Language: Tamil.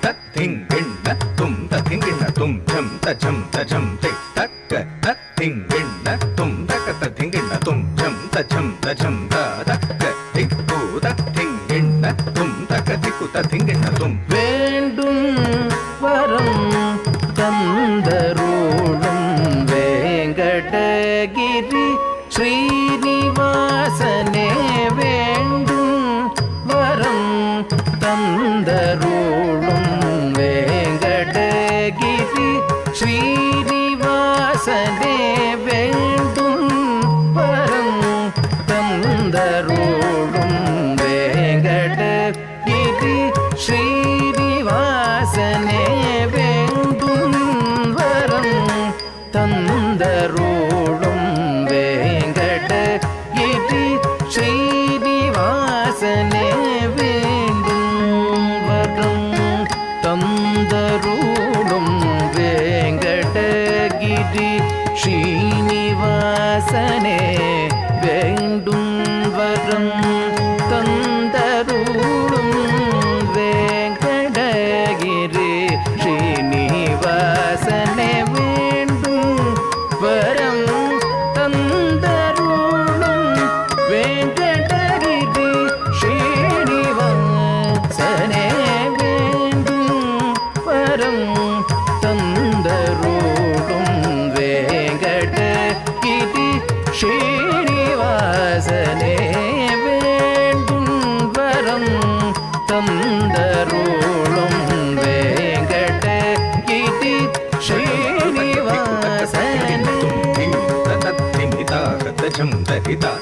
தத்திங்கிண்ண தும் தத்திங்கிண்ண தும் ஜம் தஜம் தஜம் தை தக்க தத்திங்கிண்ண தும் தக்க தத்திங்கிண்ண தும் ஜம் தஜம் தஜம் தக்க திக்கு தத்திங்கிண்ண தும் தக்க திக்கு தத்திங்கிண்ண தும் வேண்டும் வரம் தந்தருளும் வேங்கடகிரி ஸ்ரீனிவாசனே வேண்டும் வரம் தந்தருளும் வேங்கடகிரி ஸ்ரீனிவாசனே வேண்டும் வரம் தந்தருளும் வேங்கடகிரி ஸ்ரீனிவாசனே வேண்டும் வரம் தந்தருளும் வேங்கடகிரி ஸ்ரீனிவாசனே வேண்டும் வரம் தந்தருளும் வேங்கடகிரி ஸ்ரீனிவாசனே வேண்டும் வரம் தந்தருளும் வேங்கடகிரி ஸ்ரீனிவாசனே வேண்டும் வரம் தந்தருளும் வேங்கடகிரி ஸ்ரீனிவாசனே வேண்டும் வரம் தந்தருளும் வேங்கடகிரி ஸ்ரீனிவாசனே வேண்டும் வரம் தந்தருளும் வேங்கடகிரி ஸ்ரீனிவாசனே தத்திமிதா தஜம் தரிதா